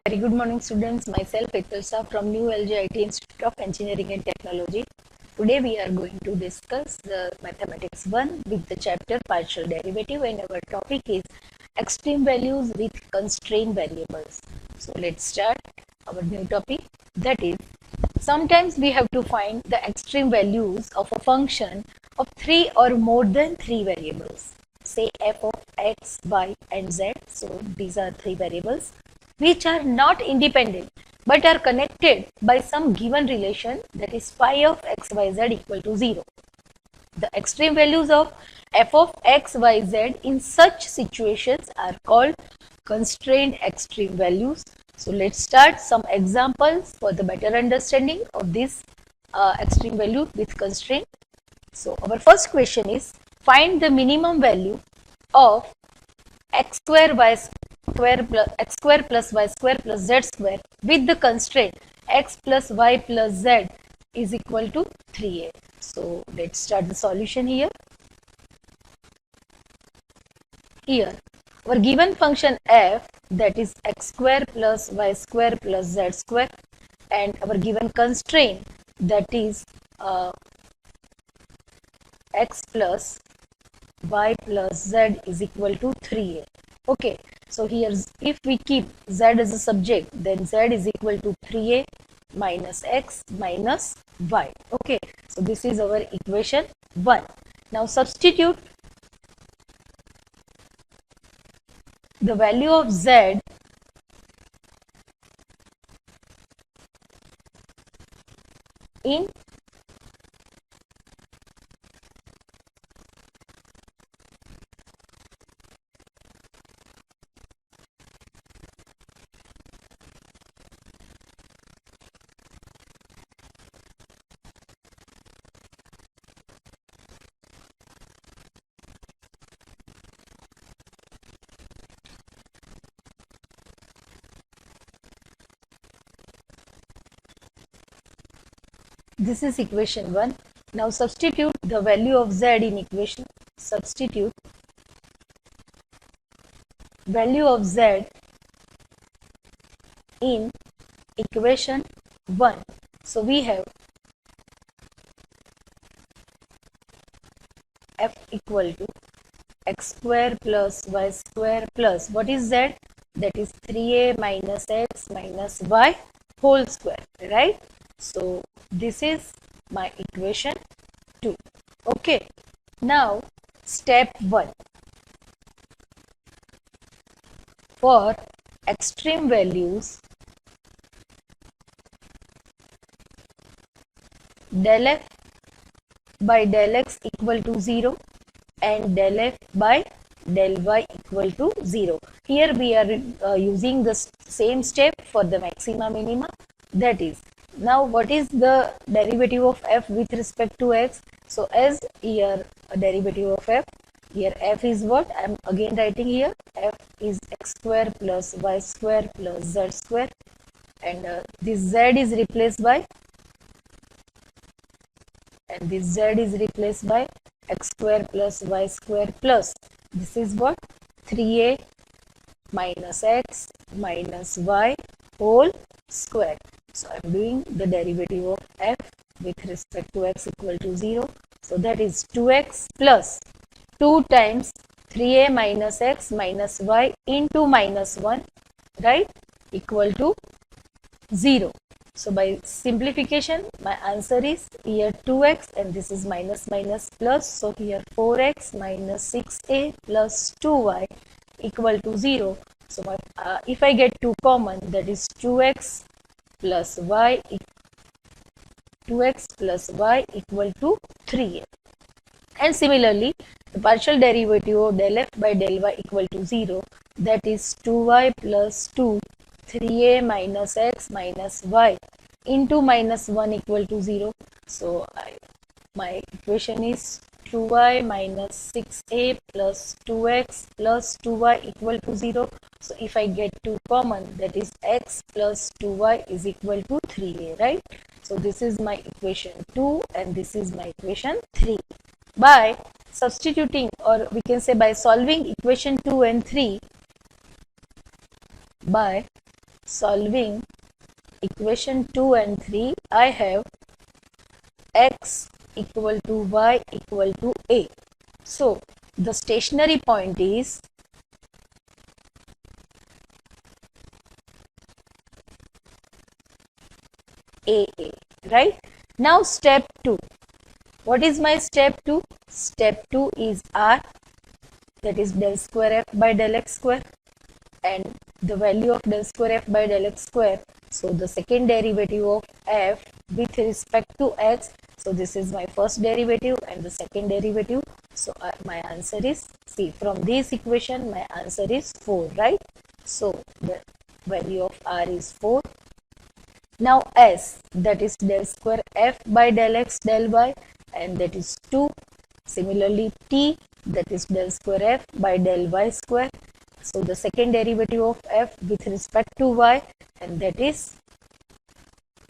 Very good morning, students. Myself, Etulsa from New LGIT Institute of Engineering and Technology. Today we are going to discuss the Mathematics 1 with the chapter Partial Derivative, and our topic is Extreme Values with Constraint Variables. So let's start our new topic, that is, sometimes we have to find the extreme values of a function of 3 or more than 3 variables. Say f of x, y and z. So these are 3 variables which are not independent but are connected by some given relation, that is phi of x, y, z equal to 0. The extreme values of f of x, y, z in such situations are called constrained extreme values. So let's start some examples for the better understanding of this extreme value with constraint. So our first question is, find the minimum value of x square y square plus x square plus y square plus z square with the constraint x plus y plus z is equal to 3a. So let's start the solution here. Here our given function f, that is x square plus y square plus z square, and our given constraint, that is x plus y plus z is equal to 3a. Okay, so here if we keep z as a subject, then z is equal to 3a minus x minus y. Okay, so this is our equation 1. Now substitute the value of z in this is equation 1. Now substitute the value of z in equation. Substitute value of z in equation 1. So we have f equal to x square plus y square plus, what is z? That is 3a minus x minus y whole square, right? So this is my equation 2. Okay, now step 1. For extreme values, del f by del x equal to 0 and del f by del y equal to 0. Here we are using the same step for the maxima minima, that is, now what is the derivative of f with respect to x? So as here a derivative of f, here f is what? I am again writing here, f is x square plus y square plus z square, and this z is replaced by, and this z is replaced by x square plus y square plus, this is what? 3a minus x minus y whole square. So I am doing the derivative of f with respect to x equal to 0. So that is 2x plus 2 times 3a minus x minus y into minus 1, right, equal to 0. So by simplification, my answer is here 2x, and this is minus minus plus. So here 4x minus 6a plus 2y equal to 0. So my, if I get 2 common, that is 2x plus y, 2x plus y equal to 3a. And similarly, the partial derivative of del f by del y equal to 0, that is 2y plus 2, 3a minus x minus y into minus 1 equal to 0. So my equation is 2y minus 6a plus 2x plus 2y equal to 0. So if I get 2 common, that is x plus 2y is equal to 3a, right? So this is my equation 2 and this is my equation 3. By substituting, or we can say by solving equation 2 and 3, by solving equation 2 and 3, I have x equal to y equal to a. So the stationary point is a, right? Now step 2. What is my step 2? Step 2 is r, that is del square f by del x square, and the value of del square f by del x square. So the second derivative of f with respect to x. So this is my first derivative and the second derivative. So my answer is, see, from this equation my answer is 4, right? So the value of r is 4. Now s, that is del square f by del x del y, and that is 2. Similarly t, that is del square f by del y square. So the second derivative of f with respect to y, and that is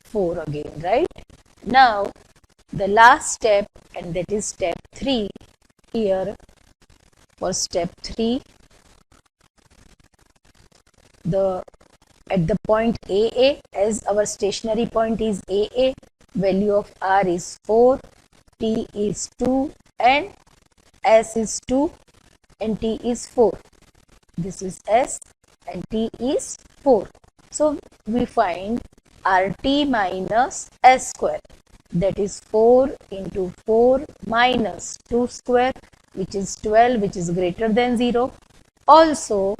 4 again, right? Now the last step, and that is step 3. Here for step 3, at the point AA, as our stationary point is AA, value of r is 4, t is 2, and s is 2, and t is 4. This is s and t is 4. So we find rt minus s square, that is 4 into 4 minus 2 square, which is 12, which is greater than 0. Also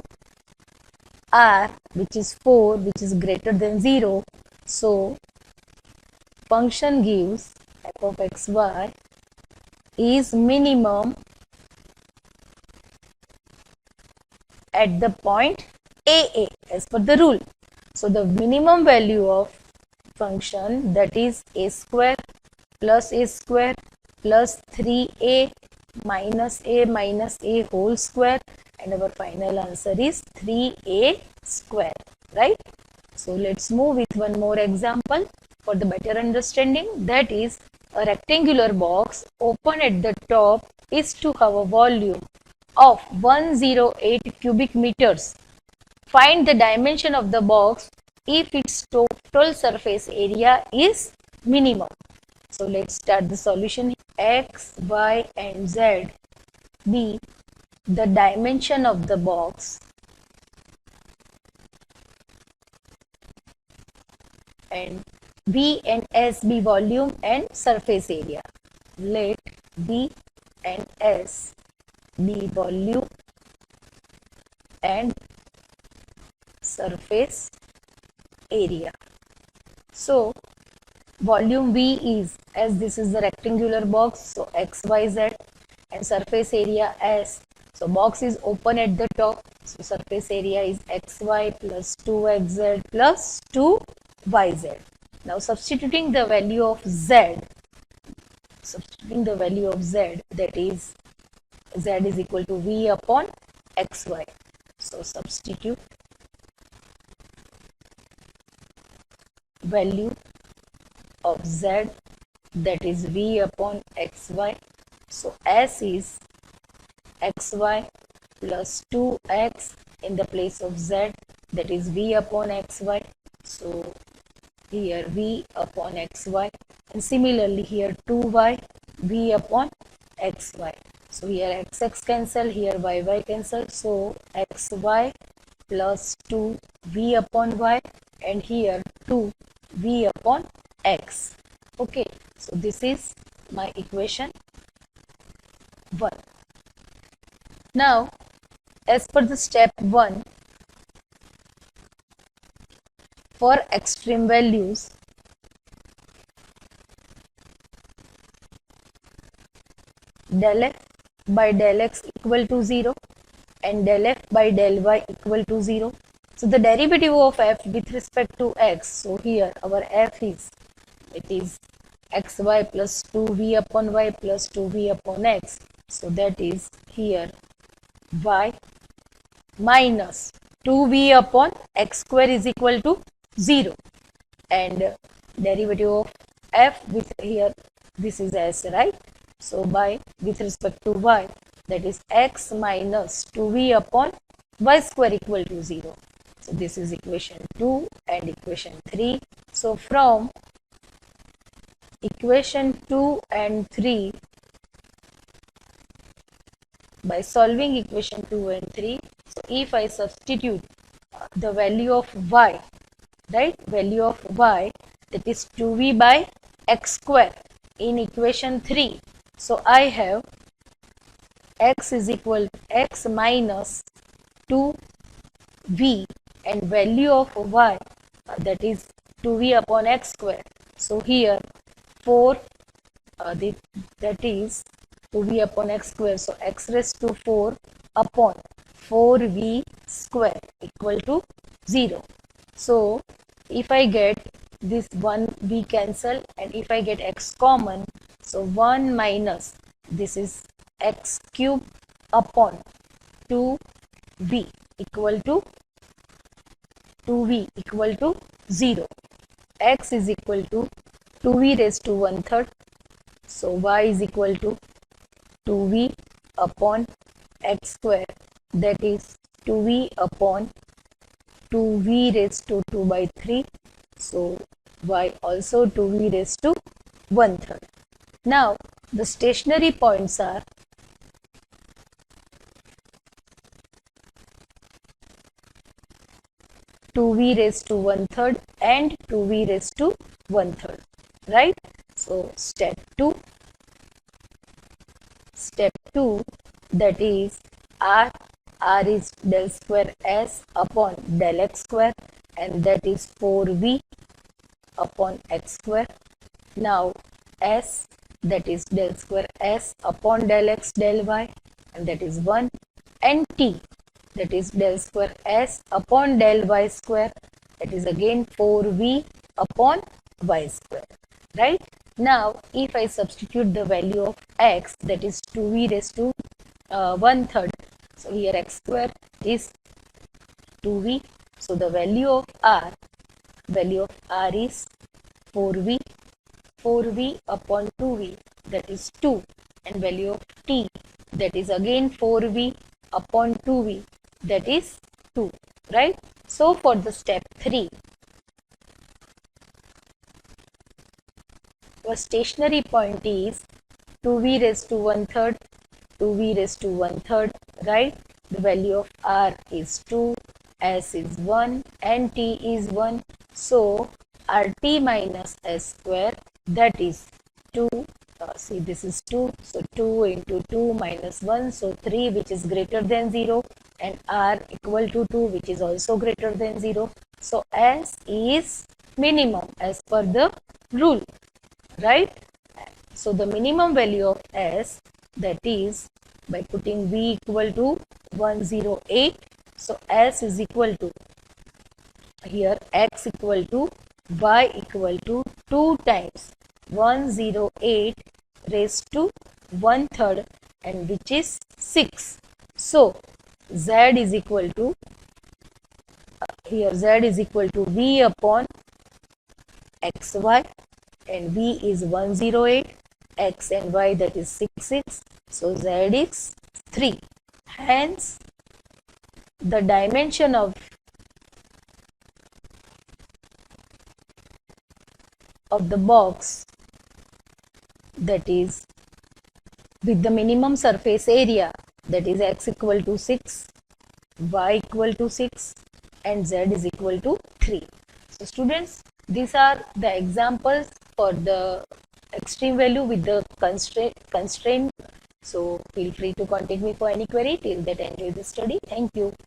r, which is 4, which is greater than 0. So function gives f of xy is minimum at the point AA as per the rule. So the minimum value of function, that is a square plus 3a minus a whole square, and our final answer is 3a square, right? So let's move with one more example for the better understanding. That is, a rectangular box open at the top is to have a volume of 108 cubic meters. Find the dimension of the box if its total surface area is minimum. So let's start the solution. X, y and z be the dimension of the box, and B and S be volume and surface area. Let B and S be volume and surface area. So volume V is, as this is the rectangular box, so XYZ, and surface area S. So box is open at the top, so surface area is XY plus 2XZ plus 2YZ. Now substituting the value of Z, that is Z is equal to V upon XY. So substitute value of Z, that is V upon XY. So S is XY plus 2X in the place of Z, that is V upon XY. So here V upon XY, and similarly here 2Y, V upon XY. So here XX cancel, here YY cancel. So XY plus 2 V upon Y, and here 2 V upon X. Okay, so this is my equation 1. Now, as per the step 1, for extreme values, del f by del x equal to 0 and del f by del y equal to 0. So the derivative of f with respect to x, so here our f is, it is xy plus 2v upon y plus 2v upon x. So that is here y minus 2v upon x square is equal to 0, and derivative of f with here, this is s, right? So by with respect to y, that is x minus 2v upon y square equal to 0. So this is equation 2 and equation 3. So from equation 2 and 3, by solving equation 2 and 3, so if I substitute the value of y, right, value of y, that is 2v by x square in equation 3, so I have x is equal to x minus 2v and value of y, that is 2v upon x square. So here 4, that is 2v upon x square, so x raised to 4 upon 4v square equal to 0. So if I get this 1v cancel, and if I get x common, so 1 minus this is x cube upon 2v equal to 2v equal to 0. X is equal to 2v raised to 1/3. So y is equal to 2v upon x square, that is 2v upon 2v raised to 2 by 3. So y also 2v raised to 1/3. Now the stationary points are 2v raised to 1/3 and 2v raised to 1/3, right? So step 2, that is r is del square s upon del x square, and that is 4v upon x square. Now s, that is del square s upon del x del y, and that is 1, and t, that is del square s upon del y square, that is again 4v upon y square, right? Now if I substitute the value of x, that is 2v raised to 1/3, so here x square is 2v, so the value of r is 4v upon 2v, that is 2, and value of t, that is again 4v upon 2v, that is 2, right? So for the step 3, our stationary point is 2v raised to 1/3, 2v raised to 1/3, right? The value of r is 2, s is 1, and t is 1. So rt minus s square, that is 2, see this is 2, so 2 into 2 minus 1, so 3, which is greater than 0, and r equal to 2, which is also greater than 0. So s is minimum as per the rule, right? So the minimum value of s, that is by putting v equal to 108, so s is equal to, here x equal to y equal to 2 times 108 raised to 1/3, and which is 6. So z is equal to, here z is equal to v upon xy, and v is 108, x and y, that is 6. So z is 3. Hence the dimension of the box, that is with the minimum surface area, that is x equal to 6, y equal to 6, and z is equal to 3. So students, these are the examples for the extreme value with the constraint. So feel free to contact me for any query. Till that, enjoy the study. Thank you.